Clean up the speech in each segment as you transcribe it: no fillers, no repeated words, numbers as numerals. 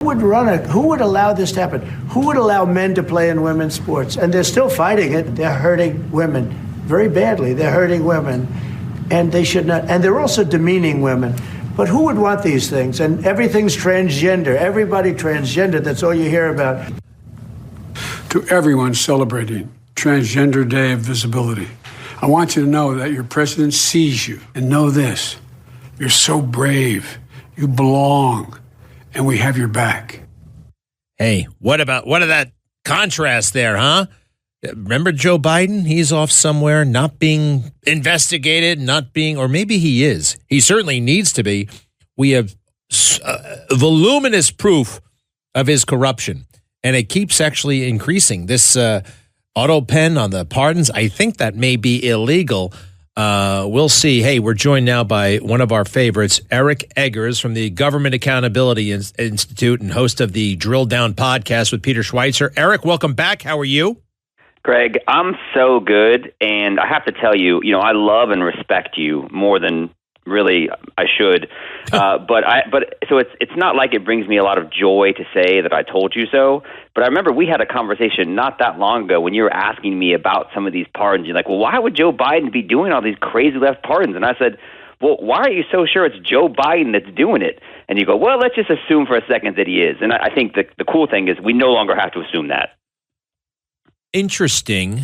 Who would allow this to happen? Who would allow men to play in women's sports? And they're still fighting it. They're hurting women very badly. They're hurting women, and they should not. And they're also demeaning women. But who would want these things? And everything's transgender. Everybody transgender. That's all you hear about. To everyone celebrating Transgender Day of Visibility, I want you to know that your president sees you. And know this: you're so brave. You belong. And we have your back. Hey, what of that contrast there, huh? Remember Joe Biden? He's off somewhere, not being investigated, or maybe he is. He certainly needs to be. We have voluminous proof of his corruption, and it keeps actually increasing. This auto pen on the pardons, I think that may be illegal. We'll see. Hey, we're joined now by one of our favorites, Eric Eggers from the Government Accountability Institute and host of the Drilldown podcast with Peter Schweizer. Eric, welcome back. How are you? Greg, I'm so good, and I have to tell you, I love and respect you more than really I should. But it's not like it brings me a lot of joy to say that I told you so. But I remember we had a conversation not that long ago when you were asking me about some of these pardons. You're like, well, why would Joe Biden be doing all these crazy left pardons? And I said, well, why are you so sure it's Joe Biden that's doing it? And you go, well, let's just assume for a second that he is. And I think the cool thing is we no longer have to assume that. Interesting.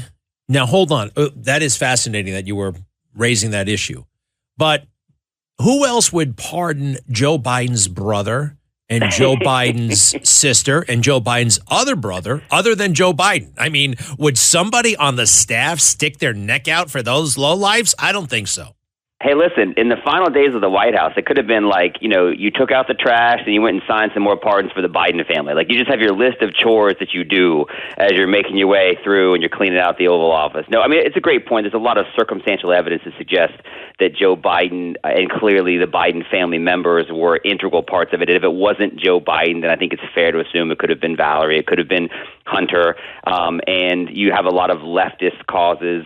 Now, hold on. That is fascinating that you were raising that issue. But who else would pardon Joe Biden's brother and Joe Biden's sister and Joe Biden's other brother other than Joe Biden? I mean, would somebody on the staff stick their neck out for those lowlifes? I don't think so. Hey, listen, in the final days of the White House, it could have been like, you took out the trash and you went and signed some more pardons for the Biden family. Like, you just have your list of chores that you do as you're making your way through and you're cleaning out the Oval Office. No, I mean, it's a great point. There's a lot of circumstantial evidence to suggest that Joe Biden and clearly the Biden family members were integral parts of it. And if it wasn't Joe Biden, then I think it's fair to assume it could have been Valerie, it could have been Hunter, and you have a lot of leftist causes.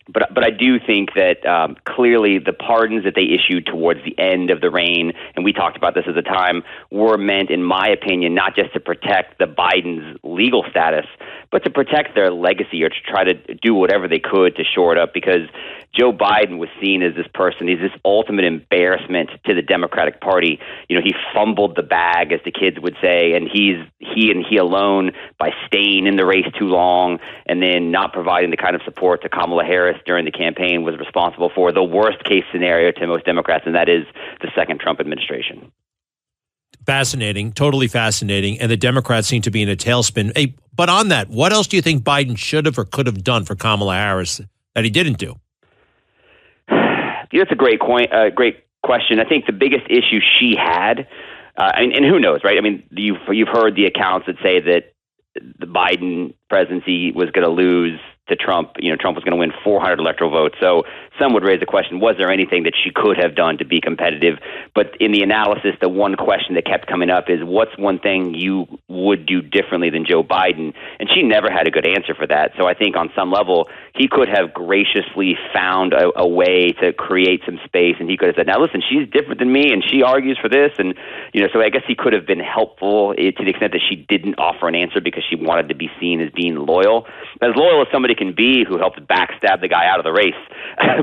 But I do think that clearly the pardons that they issued towards the end of the reign, and we talked about this at the time, were meant, in my opinion, not just to protect the Biden's legal status, but to protect their legacy or to try to do whatever they could to shore it up, because Joe Biden was seen as this person. He's this ultimate embarrassment to the Democratic Party. He fumbled the bag, as the kids would say, and he alone, by staying in the race too long and then not providing the kind of support to Kamala Harris during the campaign, was responsible for the worst case scenario to most Democrats, and that is the second Trump administration. Fascinating, totally fascinating. And the Democrats seem to be in a tailspin. Hey, but on that, what else do you think Biden should have or could have done for Kamala Harris that he didn't do? That's a great question. I think the biggest issue she had, and who knows, right? I mean, you've heard the accounts that say that the Biden presidency was going to lose to Trump. Trump was going to win 400 electoral votes. So some would raise the question, was there anything that she could have done to be competitive? But in the analysis, the one question that kept coming up is, what's one thing you would do differently than Joe Biden? And she never had a good answer for that. So I think on some level, he could have graciously found a way to create some space, and he could have said, now listen, she's different than me, and she argues for this. And, so I guess he could have been helpful to the extent that she didn't offer an answer because she wanted to be seen as being loyal as somebody can be who helped backstab the guy out of the race.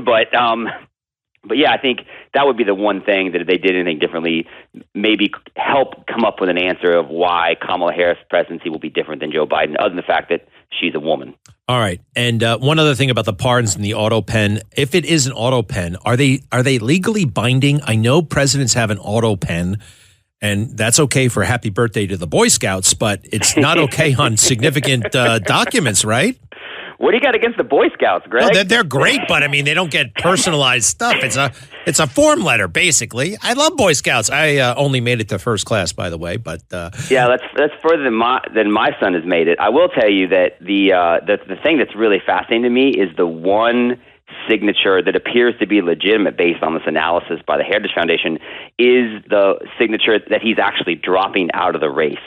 But yeah, I think that would be the one thing that if they did anything differently, maybe help come up with an answer of why Kamala Harris' presidency will be different than Joe Biden, other than the fact that she's a woman. All right. And one other thing about the pardons and the auto pen, if it is an auto pen, are they legally binding? I know presidents have an auto pen, and that's okay for happy birthday to the Boy Scouts, but it's not okay on significant documents, right? What do you got against the Boy Scouts, Greg? Well, they're great, but I mean, they don't get personalized stuff. It's a form letter, basically. I love Boy Scouts. I only made it to first class, by the way. But yeah, that's further than my son has made it. I will tell you that the thing that's really fascinating to me is the one signature that appears to be legitimate based on this analysis by the Heritage Foundation is the signature that he's actually dropping out of the race.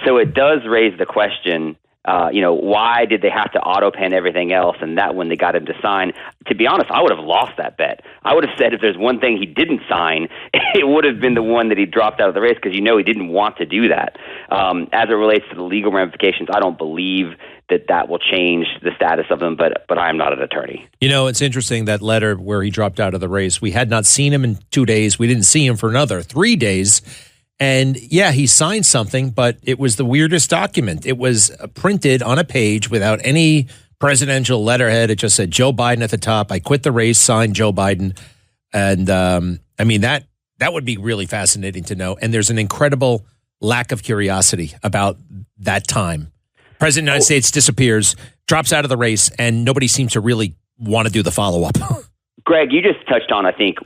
So it does raise the question Why did they have to auto pen everything else and that when they got him to sign? To be honest, I would have lost that bet. I would have said if there's one thing he didn't sign, it would have been the one that he dropped out of the race because he didn't want to do that. As it relates to the legal ramifications, I don't believe that will change the status of them, but I am not an attorney. It's interesting, that letter where he dropped out of the race. We had not seen him in 2 days. We didn't see him for another 3 days. And yeah, he signed something, but it was the weirdest document. It was printed on a page without any presidential letterhead. It just said Joe Biden at the top. I quit the race, signed Joe Biden. And that would be really fascinating to know. And there's an incredible lack of curiosity about that time. President of the United States disappears, drops out of the race, and nobody seems to really want to do the follow-up. Greg, you just touched on, I think,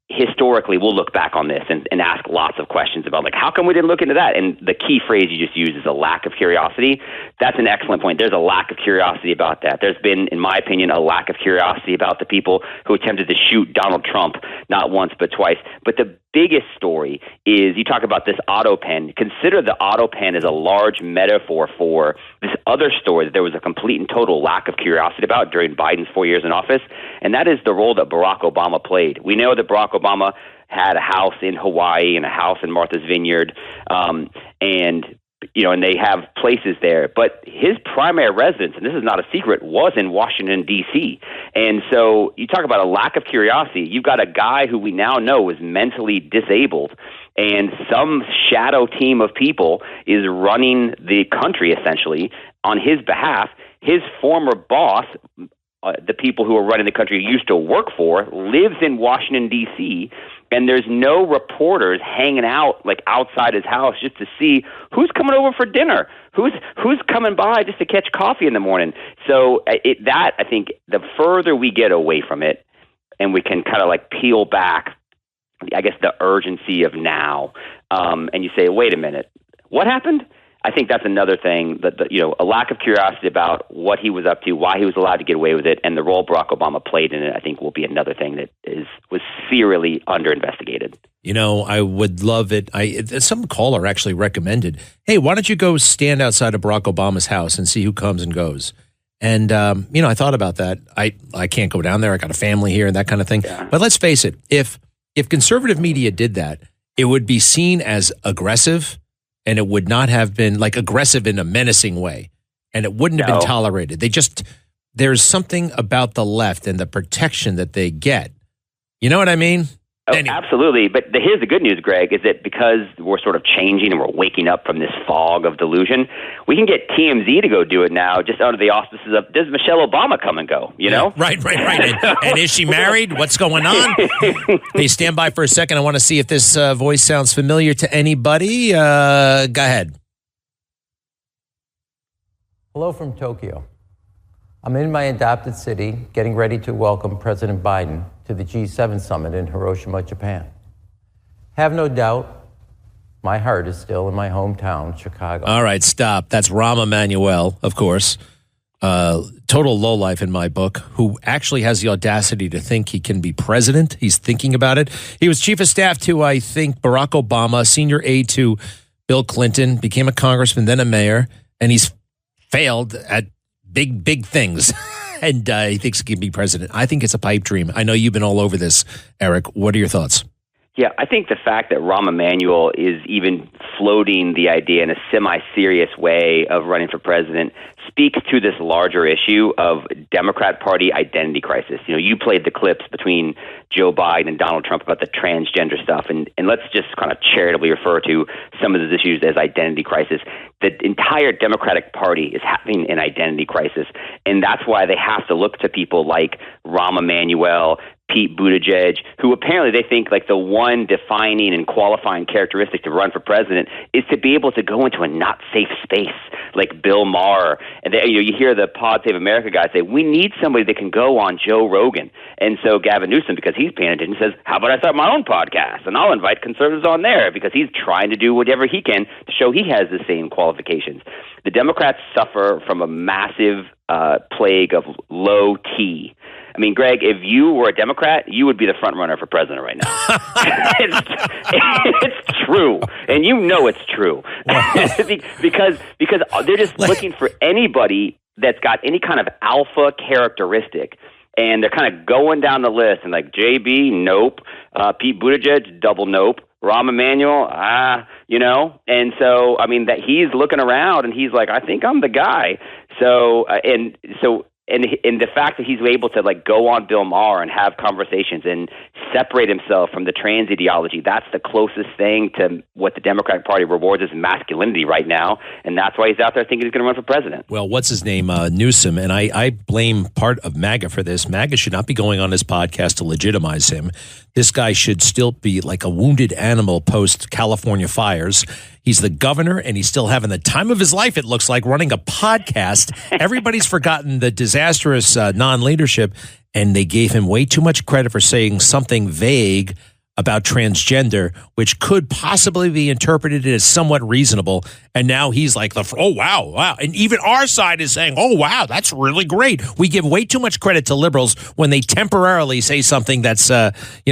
historically, we'll look back on this and ask lots of questions about, how come we didn't look into that? And the key phrase you just used is a lack of curiosity. That's an excellent point. There's a lack of curiosity about that. There's been, in my opinion, a lack of curiosity about the people who attempted to shoot Donald Trump, not once but twice. But the biggest story is, you talk about this auto pen. Consider the auto pen as a large metaphor for this other story that there was a complete and total lack of curiosity about during Biden's 4 years in office, and that is the role that Barack Obama played. We know that Barack Obama had a house in Hawaii and a house in Martha's Vineyard, and they have places there. But his primary residence, and this is not a secret, was in Washington, D.C. And so you talk about a lack of curiosity. You've got a guy who we now know is mentally disabled, and some shadow team of people is running the country, essentially, on his behalf. His former boss, the people who are running the country he used to work for, lives in Washington, D.C., and there's no reporters hanging out outside his house just to see who's coming over for dinner, who's coming by just to catch coffee in the morning. So I think the further we get away from it, and we can kind of peel back, I guess, the urgency of now, and you say, wait a minute, what happened? I think that's another thing, that a lack of curiosity about what he was up to, why he was allowed to get away with it, and the role Barack Obama played in it, I think will be another thing that was serially under-investigated. I would love it. Some caller actually recommended, hey, why don't you go stand outside of Barack Obama's house and see who comes and goes? And, I thought about that. I can't go down there. I got a family here and that kind of thing. Yeah. But let's face it, if conservative media did that, it would be seen as aggressive. And it would not have been aggressive in a menacing way. And it wouldn't have been tolerated. There's something about the left and the protection that they get. You know what I mean? Oh, anyway. Absolutely. But here's the good news, Greg, is that because we're sort of changing and we're waking up from this fog of delusion, we can get TMZ to go do it now just under the auspices of, does Michelle Obama come and go, know? Right. And is she married? What's going on? Hey, stand by for a second. I want to see if this voice sounds familiar to anybody. Go ahead. Hello from Tokyo. I'm in my adopted city, getting ready to welcome President Biden to the G7 summit in Hiroshima, Japan. Have no doubt, my heart is still in my hometown, Chicago. All right, stop. That's Rahm Emanuel, of course. Total lowlife in my book, who actually has the audacity to think he can be president. He's thinking about it. He was chief of staff to, I think, Barack Obama, senior aide to Bill Clinton, became a congressman, then a mayor, and he's failed at big things. And he thinks he can be president. I think it's a pipe dream. I know you've been all over this, Eric. What are your thoughts? Yeah, I think the fact that Rahm Emanuel is even floating the idea in a semi-serious way of running for president speaks to this larger issue of Democrat Party identity crisis. You played the clips between Joe Biden and Donald Trump about the transgender stuff, and let's just kind of charitably refer to some of those issues as identity crisis. The entire Democratic Party is having an identity crisis, and that's why they have to look to people like Rahm Emanuel, Pete Buttigieg, who apparently they think the one defining and qualifying characteristic to run for president is to be able to go into a not safe space, like Bill Maher. And you hear the Pod Save America guys say, we need somebody that can go on Joe Rogan. And so Gavin Newsom, because he's paying attention, says, how about I start my own podcast? And I'll invite conservatives on there, because he's trying to do whatever he can to show he has the same qualifications. The Democrats suffer from a massive plague of low T. I mean, Greg, if you were a Democrat, you would be the front runner for president right now. It's true, and you know it's true because they're just looking for anybody that's got any kind of alpha characteristic. And they're kind of going down the list and like JB, nope. Pete Buttigieg, double nope. Rahm Emanuel, And so, I mean, that he's looking around and he's like, I think I'm the guy. And the fact that he's able to like go on Bill Maher and have conversations and separate himself from the trans ideology, that's the closest thing to what the Democratic Party rewards as masculinity right now. And that's why he's out there thinking he's going to run for president. Well, what's his name? Newsom. And I blame part of MAGA for this. MAGA should not be going on his podcast to legitimize him. This guy should still be like a wounded animal post California fires. He's the governor, and he's still having the time of his life, it looks like, running a podcast. Everybody's forgotten the disastrous non-leadership, and they gave him way too much credit for saying something vague about transgender, which could possibly be interpreted as somewhat reasonable. And now he's like, oh, wow. And even our side is saying, oh, wow, that's really great. We give way too much credit to liberals when they temporarily say something that's,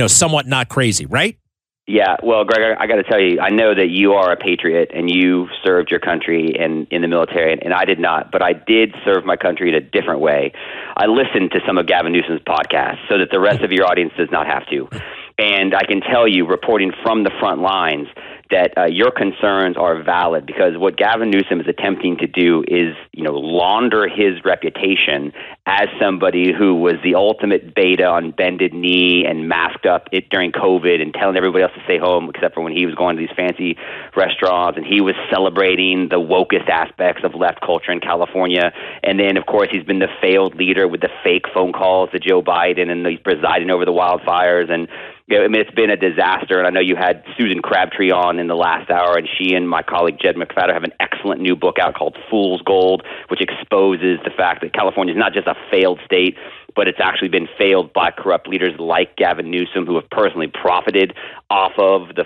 somewhat not crazy, right? Yeah, well, Greg, I got to tell you, I know that you are a patriot and you served your country in the military, and I did not, but I did serve my country in a different way. I listened to some of Gavin Newsom's podcasts so that the rest of your audience does not have to. And I can tell you, reporting from the front lines, that your concerns are valid, because what Gavin Newsom is attempting to do is, launder his reputation as somebody who was the ultimate beta on bended knee and masked up during COVID and telling everybody else to stay home except for when he was going to these fancy restaurants, and he was celebrating the wokest aspects of left culture in California. And then, of course, he's been the failed leader with the fake phone calls to Joe Biden, and he's presiding over the wildfires. And it's been a disaster, and I know you had Susan Crabtree on in the last hour, and she and my colleague Jed McFadden have an excellent new book out called Fool's Gold, which exposes the fact that California is not just a failed state, but it's actually been failed by corrupt leaders like Gavin Newsom, who have personally profited off of the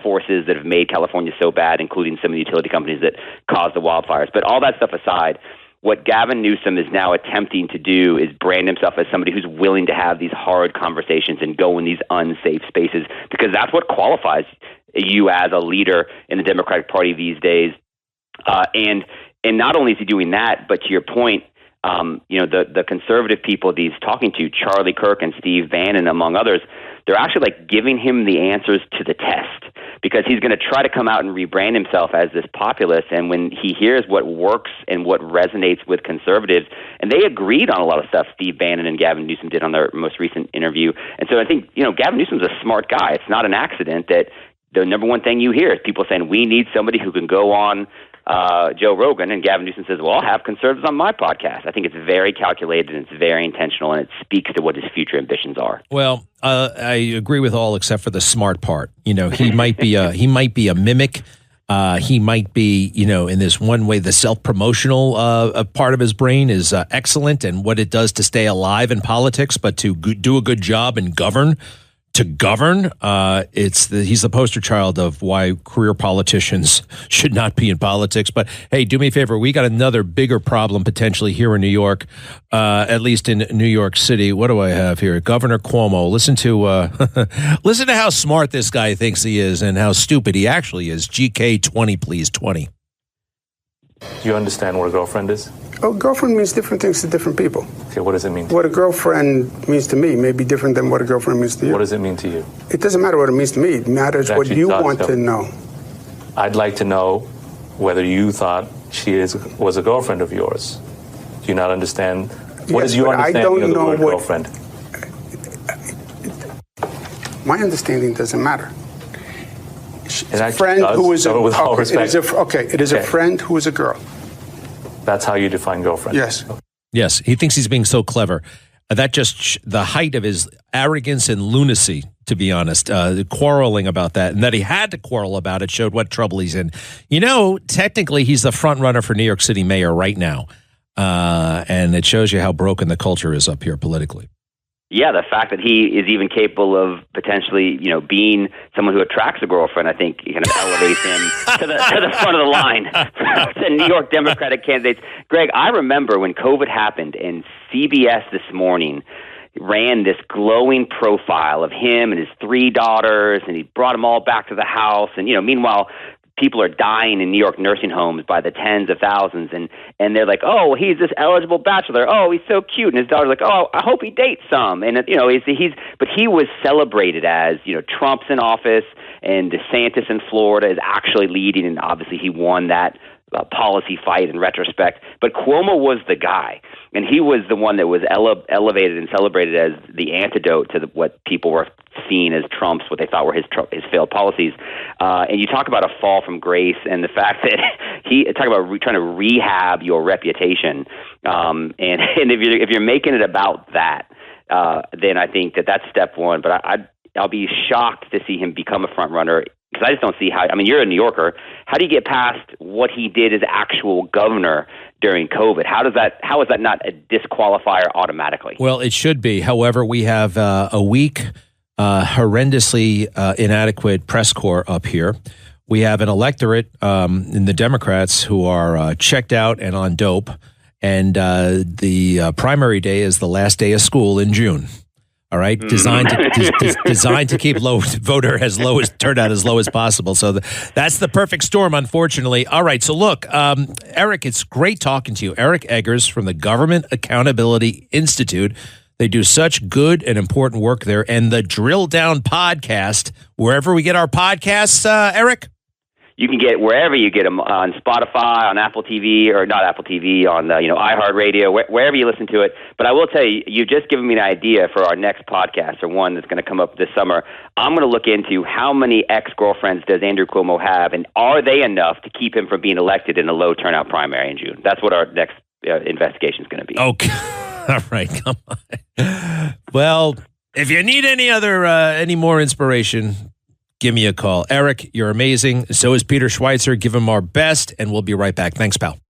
forces that have made California so bad, including some of the utility companies that caused the wildfires. But all that stuff aside, what Gavin Newsom is now attempting to do is brand himself as somebody who's willing to have these hard conversations and go in these unsafe spaces, because that's what qualifies you as a leader in the Democratic Party these days. And not only is he doing that, but to your point, the conservative people that he's talking to, Charlie Kirk and Steve Bannon, among others, they're actually like giving him the answers to the test, because he's going to try to come out and rebrand himself as this populist. And when he hears what works and what resonates with conservatives, and they agreed on a lot of stuff Steve Bannon and Gavin Newsom did on their most recent interview. And so I think, Gavin Newsom's a smart guy. It's not an accident that the number one thing you hear is people saying, we need somebody who can go on Joe Rogan, and Gavin Newsom says, well, I'll have conservatives on my podcast. I think it's very calculated and it's very intentional, and it speaks to what his future ambitions are. Well, I agree with all except for the smart part. He might be a mimic. He might be, in this one way, the self-promotional part of his brain is excellent, and what it does to stay alive in politics, but to do a good job and govern. To govern, he's the poster child of why career politicians should not be in politics. But hey, do me a favor. We got another bigger problem potentially here in New York, at least in New York City. What do I have here? Governor Cuomo. Listen to how smart this guy thinks he is and how stupid he actually is. GK 20, please, 20. Do you understand what a girlfriend is? Oh, girlfriend means different things to different people. Okay, what does it mean? What a girlfriend means to me may be different than what a girlfriend means to you. What does it mean to you? It doesn't matter what it means to me. It matters what you want to know. I'd like to know whether you thought she was a girlfriend of yours. Do you not understand? What is your understanding of the word girlfriend? My understanding doesn't matter. It a friend who is with all respect. It is a friend who is a girl. That's how you define girlfriend. Yes. He thinks he's being so clever. That just the height of his arrogance and lunacy, to be honest. Quarreling about that, and that he had to quarrel about it, showed what trouble he's in. Technically, he's the front runner for New York City mayor right now, and it shows you how broken the culture is up here politically. Yeah, the fact that he is even capable of potentially, being someone who attracts a girlfriend, I think kind of elevates him to the front of the line for the New York Democratic candidates. Greg, I remember when COVID happened and CBS this morning ran this glowing profile of him and his 3 daughters, and he brought them all back to the house. And, meanwhile, people are dying in New York nursing homes by the tens of thousands, and they're like, oh, he's this eligible bachelor. Oh, he's so cute. And his daughter's like, oh, I hope he dates some. And, but he was celebrated as, Trump's in office and DeSantis in Florida is actually leading, and obviously he won that policy fight in retrospect. But Cuomo was the guy, and he was the one that was elevated and celebrated as the antidote to what people were seeing as Trump's, what they thought were his failed policies. And you talk about a fall from grace, and the fact that talk about trying to rehab your reputation. And if you're making it about that, then I think that's step one. But I'll be shocked to see him become a front runner, because I just don't see how. I mean, you're a New Yorker. How do you get past what he did as actual governor during COVID? How is that not a disqualifier automatically? Well, it should be. However, we have a weak, horrendously inadequate press corps up here. We have an electorate in the Democrats who are checked out and on dope. And the primary day is the last day of school in June. All right, designed to keep voter turnout as low as possible. So that's the perfect storm, unfortunately. All right, so look, Eric, it's great talking to you. Eric Eggers from the Government Accountability Institute. They do such good and important work there. And the Drilldown podcast, wherever we get our podcasts, Eric? You can get wherever you get them, on Spotify, on Apple TV, or not Apple TV, on iHeartRadio, wherever you listen to it. But I will tell you, you've just given me an idea for our next podcast, or one that's going to come up this summer. I'm going to look into how many ex-girlfriends does Andrew Cuomo have, and are they enough to keep him from being elected in a low turnout primary in June? That's what our next investigation is going to be. Okay. All right. Come on. Well, if you need any more inspiration, give me a call. Eric, you're amazing. So is Peter Schweizer. Give him our best, and we'll be right back. Thanks, pal.